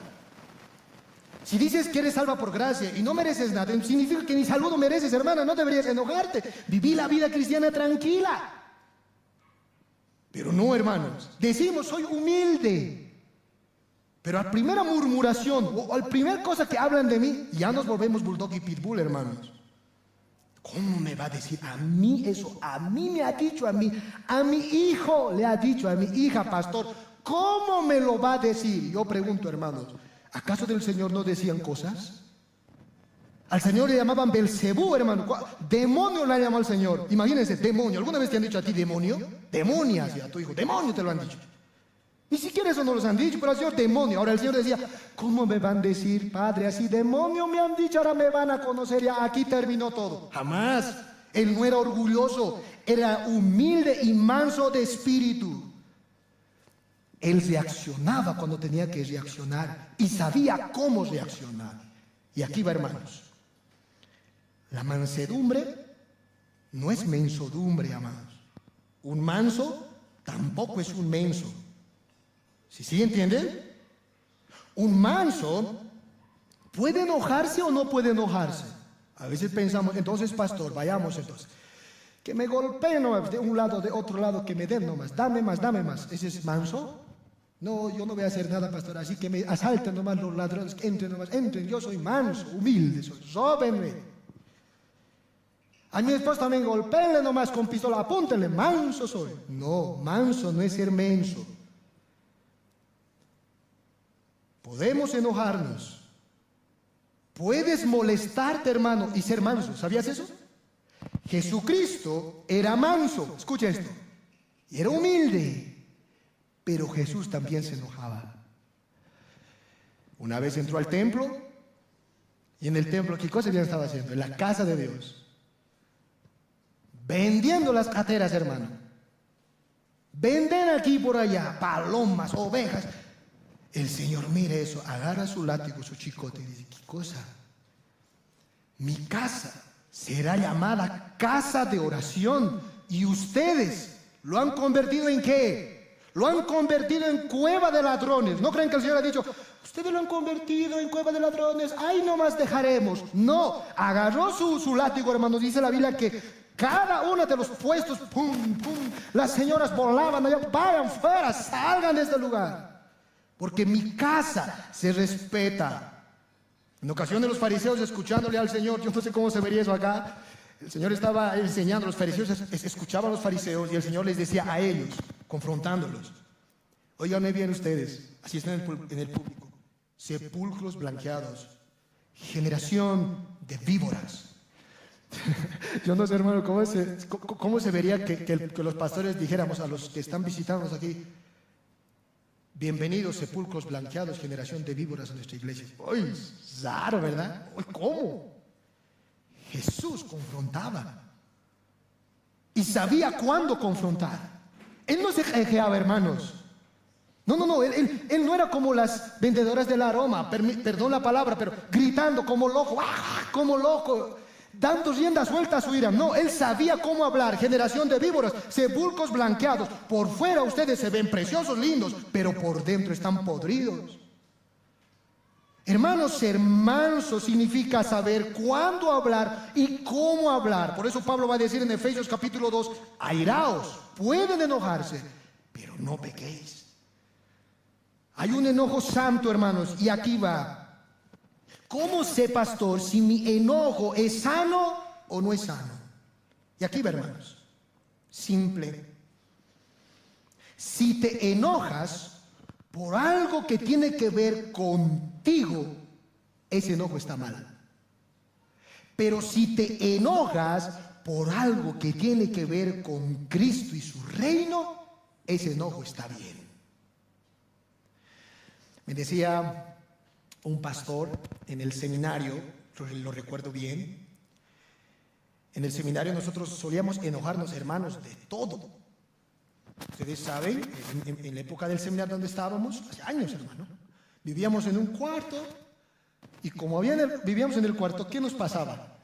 A: Si dices que eres salva por gracia y no mereces nada, significa que ni saludo mereces, hermana, no deberías enojarte. Viví la vida cristiana tranquila. Pero no, hermanos, decimos soy humilde. Pero a primera murmuración o a primera cosa que hablan de mí, ya nos volvemos bulldog y pitbull, hermanos. ¿Cómo me va a decir a mí eso? A mí me ha dicho a mi hijo le ha dicho a mi hija, pastor. ¿Cómo me lo va a decir? Yo pregunto, hermanos, ¿acaso del Señor no decían cosas? Al Señor le llamaban Belcebú, hermano. Demonio le llamó al Señor. Imagínense, demonio. ¿Alguna vez te han dicho a ti demonio? Demonias, y a tu hijo, demonio te lo han dicho. Ni siquiera eso no los han dicho, pero al Señor demonio. Ahora el Señor decía, ¿cómo me van a decir, Padre, así demonio me han dicho, ahora me van a conocer, ya aquí terminó todo? Jamás. Él no era orgulloso, era humilde y manso de espíritu. Él reaccionaba cuando tenía que reaccionar y sabía cómo reaccionar. Y aquí va, hermanos. La mansedumbre no es mensodumbre, amados. Un manso tampoco es un menso. ¿Sí entienden? Un manso puede enojarse o no puede enojarse. A veces pensamos, entonces, pastor, vayamos entonces. Que me golpeen nomás de un lado, de otro lado, que me den nomás. Dame más, dame más. ¿Ese es manso? No, yo no voy a hacer nada, pastor. Así que me asalten nomás los ladrones. Entren nomás, entren. Yo soy manso, humilde soy. Róbenme. A mi esposa también golpeenle nomás con pistola. Apúntenle, manso soy. No, manso no es ser menso. Podemos enojarnos. Puedes molestarte, hermano, y ser manso. ¿Sabías eso? Jesucristo era manso. Escucha esto. Y era humilde. Pero Jesús también se enojaba. Una vez entró al templo. Y en el templo, ¿qué cosa ya estaba haciendo? En la casa de Dios. Vendiendo las cateras, hermano. Venden aquí por allá palomas, ovejas. El Señor mire eso, agarra su látigo, su chicote y dice, ¿qué cosa? Mi casa será llamada casa de oración y ustedes lo han convertido ¿en qué? Lo han convertido en cueva de ladrones. ¿No creen que el Señor ha dicho, ustedes lo han convertido en cueva de ladrones, ahí nomás dejaremos? No, agarró su látigo, hermano, dice la Biblia que cada uno de los puestos, pum, pum, las señoras volaban allá, vayan fuera, salgan de este lugar. Porque mi casa se respeta. En ocasiones los fariseos escuchándole al Señor, yo no sé cómo se vería eso acá. El Señor estaba enseñando, los fariseos escuchaban a los fariseos y el Señor les decía a ellos, confrontándolos. Óiganme bien ustedes, así están en el público. Sepulcros blanqueados, generación de víboras. Yo no sé, hermano, cómo se vería que los pastores dijéramos a los que están visitándonos aquí, Bienvenidos sepulcros blanqueados, generación de víboras a nuestra iglesia. Uy, raro, ¿verdad? Uy, ¿cómo? Jesús confrontaba y sabía cuándo confrontar. Él no se jejeaba, hermanos. No, él no era como las vendedoras del aroma, perdón la palabra, pero gritando como loco, como loco, dando rienda suelta a su ira. No, él sabía cómo hablar. Generación de víboras, sepulcros blanqueados. Por fuera ustedes se ven preciosos, lindos, pero por dentro están podridos. Hermanos, ser manso significa saber cuándo hablar y cómo hablar. Por eso Pablo va a decir en Efesios capítulo 2, airaos, pueden enojarse, pero no pequéis. Hay un enojo santo, hermanos, y aquí va. ¿Cómo sé, pastor, si mi enojo es sano o no es sano? Y aquí va, hermanos. Simple. Si te enojas por algo que tiene que ver contigo, ese enojo está mal. Pero si te enojas por algo que tiene que ver con Cristo y su reino, ese enojo está bien. Me decía un pastor en el seminario, lo recuerdo bien, en el seminario nosotros solíamos enojarnos, hermanos, de todo. Ustedes saben, en la época del seminario donde estábamos, hace años, hermano, vivíamos en un cuarto y como vivíamos en el cuarto, ¿qué nos pasaba?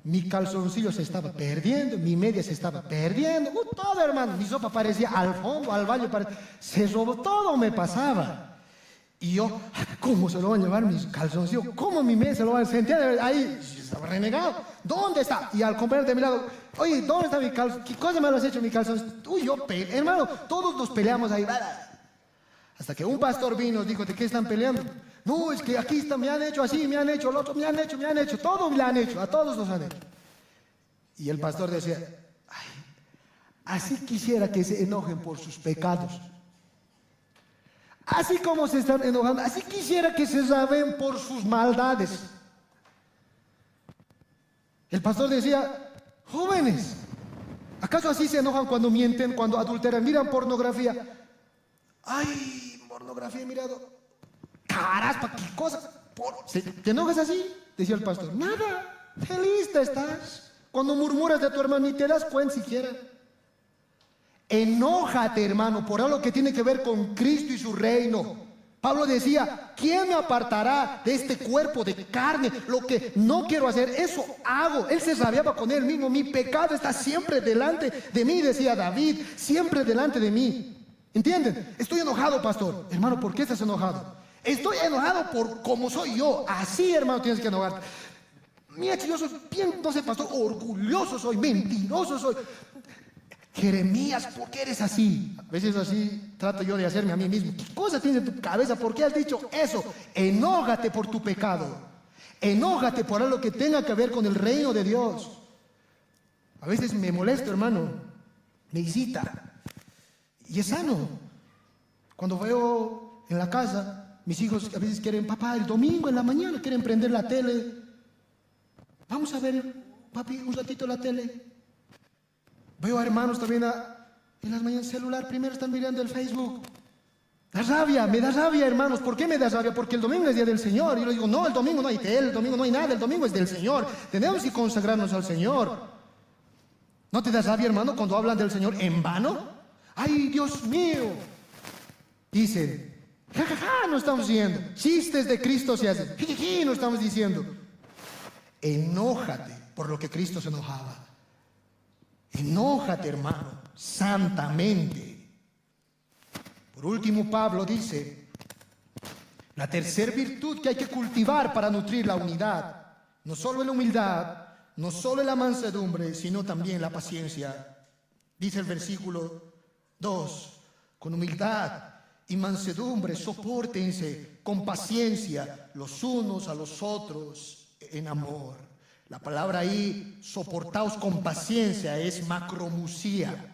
A: Mi calzoncillo se estaba perdiendo, mi media se estaba perdiendo, todo, hermano, mi sopa parecía al fondo, al baño, se robó, todo me pasaba. Y yo, ¿cómo se lo van a llevar mis calzoncillos? ¿Cómo mi media se lo van a sentir ahí? Estaba renegado. ¿Dónde está? Y al compañero de mi lado, oye, ¿dónde está mi calzón? ¿Qué cosa me lo has hecho mi calzón? Tú y yo, hermano, todos nos peleamos ahí. Hasta que un pastor vino y dijo, ¿de qué están peleando? No, es que aquí me han hecho así, me han hecho lo otro, me han hecho, todo me lo han hecho, a todos nos han hecho. Y el pastor decía, ay, así quisiera que se enojen por sus pecados. Así como se están enojando, así quisiera que se saben por sus maldades. El pastor decía, jóvenes, ¿acaso así se enojan cuando mienten, cuando adulteran, miran pornografía? Ay, pornografía he mirado. Caraspa, ¿qué cosa? ¿Te enojas así? Decía el pastor. Nada, feliz te estás. Cuando murmuras de tu hermano ni te das cuenta siquiera. Enójate, hermano, por algo que tiene que ver con Cristo y su reino. Pablo decía, ¿quién me apartará de este cuerpo de carne? Lo que no quiero hacer, eso hago. Él se rabiaba con él mismo. Mi pecado está siempre delante de mí, decía David, siempre delante de mí. ¿Entienden? Estoy enojado, pastor. Hermano, ¿por qué estás enojado? Estoy enojado por cómo soy yo. Así, hermano, tienes que enojarte. Mira, yo soy bien, no sé, pastor, orgulloso soy, mentiroso soy. Jeremías, ¿por qué eres así? A veces así trato yo de hacerme a mí mismo. ¿Qué cosa tienes en tu cabeza? ¿Por qué has dicho eso? Enójate por tu pecado. Enójate por algo que tenga que ver con el reino de Dios. A veces me molesto, hermano. Me visita. Y es sano. Cuando veo en la casa, mis hijos a veces quieren, papá, el domingo en la mañana quieren prender la tele. Vamos a ver, papi, un ratito la tele. Veo a hermanos también en las mañanas celular, primero están mirando el Facebook. Da rabia, me da rabia, hermanos. ¿Por qué me da rabia? Porque el domingo es día del Señor. Y yo digo, no, el domingo no hay tele, el domingo no hay nada, el domingo es del Señor. Tenemos que consagrarnos al Señor. ¿No te da rabia, hermano, cuando hablan del Señor en vano? ¡Ay, Dios mío! Dicen, jajaja, no estamos diciendo. Chistes de Cristo se hacen. Jijiji, no estamos diciendo. Enójate por lo que Cristo se enojaba. Enójate, hermano, santamente. Por último, Pablo dice, la tercera virtud que hay que cultivar para nutrir la unidad, no solo en la humildad, no solo en la mansedumbre, sino también la paciencia. Dice el versículo 2, con humildad y mansedumbre sopórtense con paciencia los unos a los otros en amor. La palabra ahí, soportaos con paciencia, es macromusía.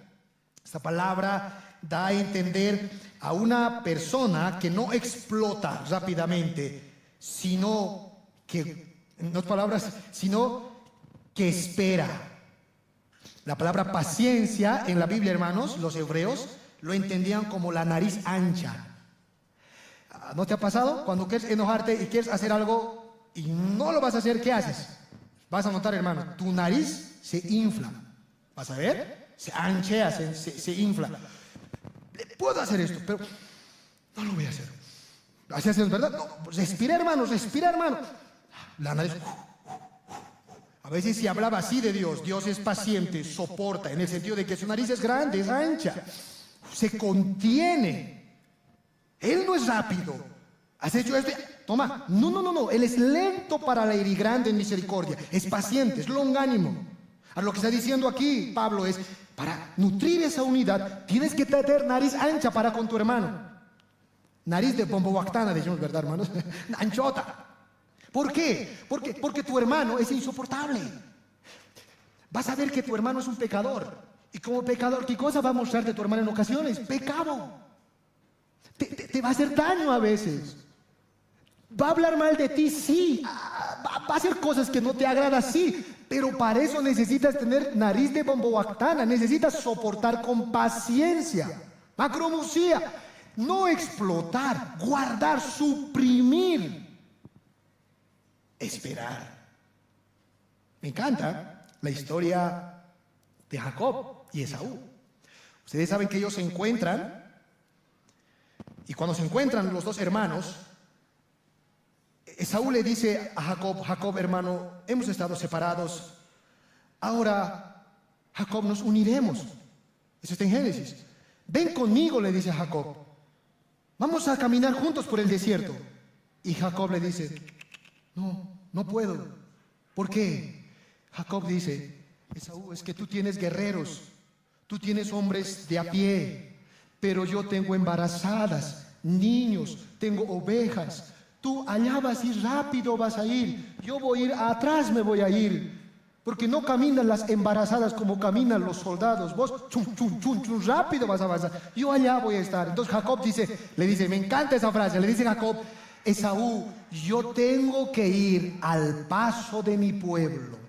A: Esta palabra da a entender a una persona que no explota rápidamente, sino que, en otras palabras, sino que espera. La palabra paciencia en la Biblia, hermanos, los hebreos lo entendían como la nariz ancha. ¿No te ha pasado? Cuando quieres enojarte y quieres hacer algo y no lo vas a hacer, ¿qué haces? Vas a notar, hermano, tu nariz se infla. ¿Vas a ver? Se anchea, se infla. Puedo hacer esto, pero no lo voy a hacer. ¿Así haces, verdad? No, respira, hermano, respira, hermano. La nariz. A veces se hablaba así de Dios. Dios es paciente, soporta, en el sentido de que su nariz es grande, es ancha. Se contiene. Él no es rápido. ¿Has hecho esto? Toma. No. Él es lento para la ira y grande en misericordia. Es paciente, es longánimo. A lo que está diciendo aquí Pablo es, para nutrir esa unidad, tienes que tener nariz ancha para con tu hermano. Nariz de bombobactana, decimos, ¿verdad, hermanos? Anchota. ¿Por qué? Porque tu hermano es insoportable. Vas a ver que tu hermano es un pecador. Y como pecador, ¿qué cosa va a mostrarte tu hermano en ocasiones? Pecado. Te va a hacer daño a veces. Va a hablar mal de ti, sí. Va a hacer cosas que no te agradan, sí. Pero para eso necesitas tener nariz de bombobactana. Necesitas soportar con paciencia. Macromusía. No explotar, guardar, suprimir. Esperar. Me encanta la historia de Jacob y Esaú. Ustedes saben que ellos se encuentran, y cuando se encuentran los dos hermanos, Esaú le dice a Jacob, Jacob, hermano, hemos estado separados, ahora, Jacob, nos uniremos. Eso está en Génesis. Ven conmigo, le dice a Jacob, vamos a caminar juntos por el desierto. Y Jacob le dice, no puedo. ¿Por qué? Jacob dice, Esaú, es que tú tienes guerreros, tú tienes hombres de a pie, pero yo tengo embarazadas, niños, tengo ovejas. Tú allá vas a ir, rápido vas a ir, yo voy a ir atrás, me voy a ir, porque no caminan las embarazadas como caminan los soldados. Vos, chum, rápido vas a avanzar, yo allá voy a estar. Entonces Jacob le dice, me encanta esa frase, le dice Jacob, Esaú, yo tengo que ir al paso de mi pueblo.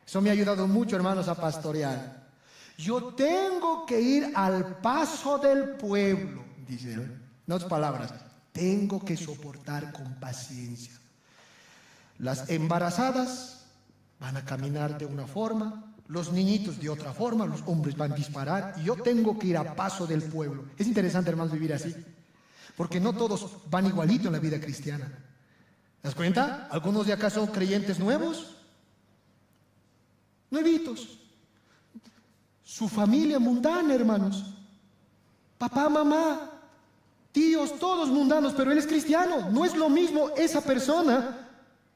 A: Eso me ha ayudado mucho, hermanos, a pastorear. Yo tengo que ir al paso del pueblo, dice, en otras palabras, tengo que soportar con paciencia. Las embarazadas van a caminar de una forma, los niñitos de otra forma, los hombres van a disparar, y yo tengo que ir a paso del pueblo. Es interesante, hermanos, vivir así, porque no todos van igualito en la vida cristiana. ¿Te das cuenta? Algunos de acá son creyentes nuevos, nuevitos. Su familia mundana, hermanos. Papá, mamá, tíos, todos mundanos, pero él es cristiano. No es lo mismo esa persona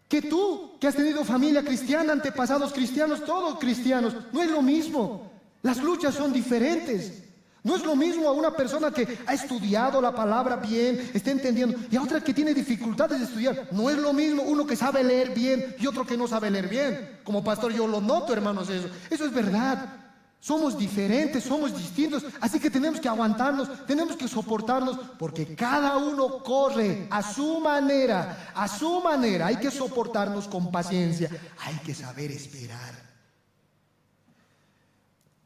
A: que tú, que has tenido familia cristiana, antepasados cristianos, todos cristianos. No es lo mismo. Las luchas son diferentes. No es lo mismo a una persona que ha estudiado la palabra bien, está entendiendo, y a otra que tiene dificultades de estudiar. No es lo mismo uno que sabe leer bien y otro que no sabe leer bien. Como pastor yo lo noto, hermanos, eso es verdad. Somos diferentes, somos distintos, así que tenemos que aguantarnos, tenemos que soportarnos, porque cada uno corre a su manera, a su manera. Hay que soportarnos con paciencia, hay que saber esperar.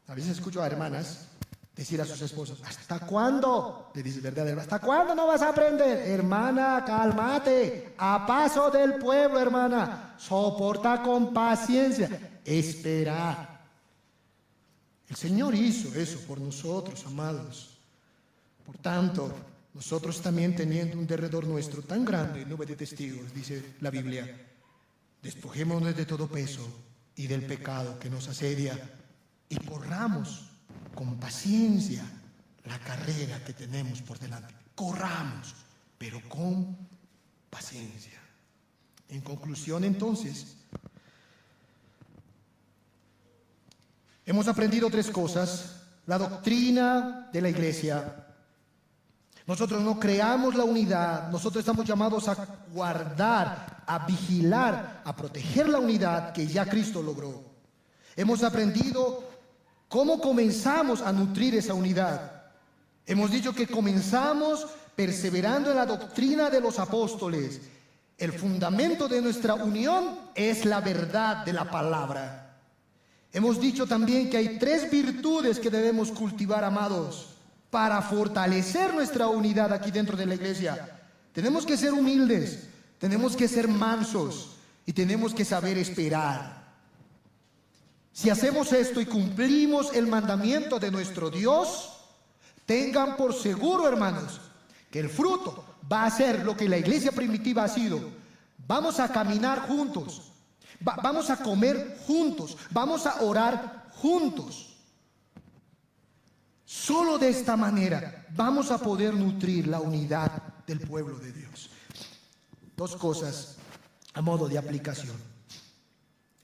A: A veces escucho a hermanas decir a sus esposos, ¿hasta cuándo? Le dice, ¿verdad? ¿Hasta cuándo no vas a aprender? Hermana, cálmate, a paso del pueblo, hermana, soporta con paciencia, esperar. El Señor hizo eso por nosotros, amados. Por tanto, nosotros también, teniendo un derredor nuestro tan grande, nube de testigos, dice la Biblia, despojémonos de todo peso y del pecado que nos asedia y corramos con paciencia la carrera que tenemos por delante. Corramos, pero con paciencia. En conclusión, entonces, hemos aprendido tres cosas. La doctrina de la iglesia. Nosotros no creamos la unidad. Nosotros estamos llamados a guardar, a vigilar, a proteger la unidad que ya Cristo logró. Hemos aprendido cómo comenzamos a nutrir esa unidad. Hemos dicho que comenzamos perseverando en la doctrina de los apóstoles. El fundamento de nuestra unión es la verdad de la palabra. Hemos dicho también que hay tres virtudes que debemos cultivar, amados, para fortalecer nuestra unidad aquí dentro de la iglesia. Tenemos que ser humildes, tenemos que ser mansos y tenemos que saber esperar. Si hacemos esto y cumplimos el mandamiento de nuestro Dios, tengan por seguro, hermanos, que el fruto va a ser lo que la iglesia primitiva ha sido. Vamos a caminar juntos, vamos a comer juntos, vamos a orar juntos. Solo de esta manera vamos a poder nutrir la unidad del pueblo de Dios. Dos cosas a modo de aplicación.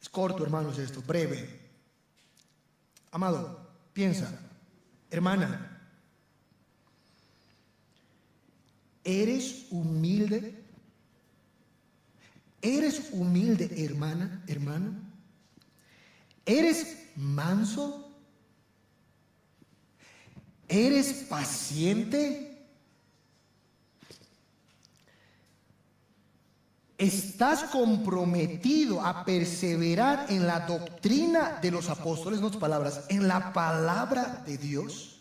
A: Es corto, hermanos, esto, breve. Amado, piensa, hermana, ¿eres humilde? ¿Eres humilde, hermana, hermano? ¿Eres manso? ¿Eres paciente? ¿Estás comprometido a perseverar en la doctrina de los apóstoles? No tus palabras, en la palabra de Dios.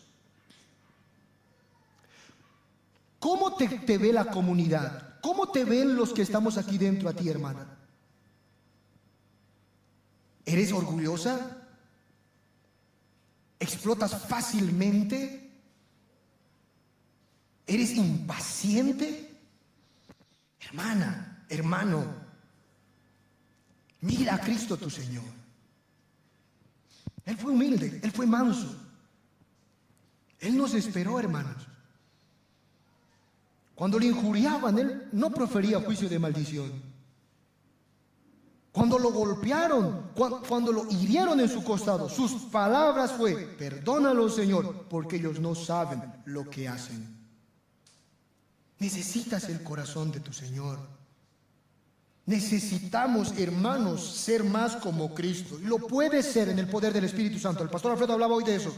A: ¿Cómo te ve la comunidad? ¿Cómo te ven los que estamos aquí dentro a ti, hermana? ¿Eres orgullosa? ¿Explotas fácilmente? ¿Eres impaciente? Hermana, hermano, mira a Cristo tu Señor. Él fue humilde, Él fue manso. Él nos esperó, hermanos. Cuando le injuriaban, Él no profería juicio de maldición. Cuando lo golpearon, cuando lo hirieron en su costado, sus palabras fue: perdónalo, Señor, porque ellos no saben lo que hacen. Necesitas el corazón de tu Señor. Necesitamos, hermanos, ser más como Cristo. Y lo puede ser en el poder del Espíritu Santo. El pastor Alfredo hablaba hoy de eso.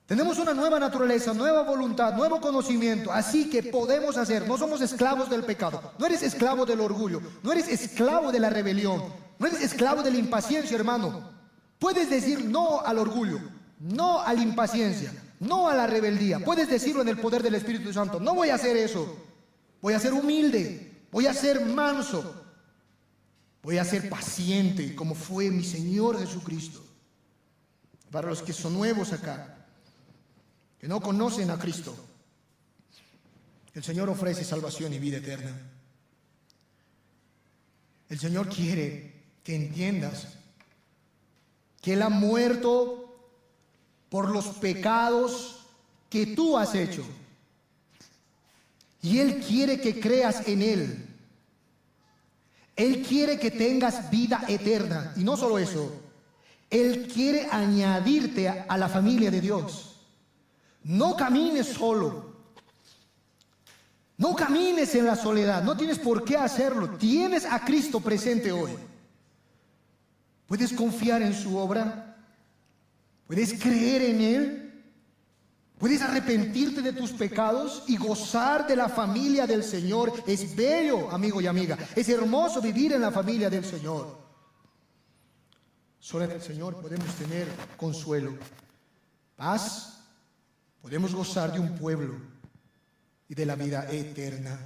A: Tenemos una nueva naturaleza, nueva voluntad, nuevo conocimiento. Así que podemos hacer. No somos esclavos del pecado. No eres esclavo del orgullo. No eres esclavo de la rebelión. No eres esclavo de la impaciencia, hermano. Puedes decir no al orgullo, no a la impaciencia, no a la rebeldía. Puedes decirlo en el poder del Espíritu Santo. No voy a hacer eso. Voy a ser humilde. Voy a ser manso. Voy a ser paciente, como fue mi Señor Jesucristo. Para los que son nuevos acá, que no conocen a Cristo, el Señor ofrece salvación y vida eterna. El Señor quiere que entiendas que Él ha muerto por los pecados que tú has hecho. Y Él quiere que creas en Él. Él quiere que tengas vida eterna. Y no solo eso, Él quiere añadirte a la familia de Dios. No camines solo. No camines en la soledad. No tienes por qué hacerlo. Tienes a Cristo presente hoy. Puedes confiar en su obra. Puedes creer en Él. Puedes arrepentirte de tus pecados y gozar de la familia del Señor. Es bello, amigo y amiga. Es hermoso vivir en la familia del Señor. Solo en el Señor podemos tener consuelo, paz. Podemos gozar de un pueblo y de la vida eterna.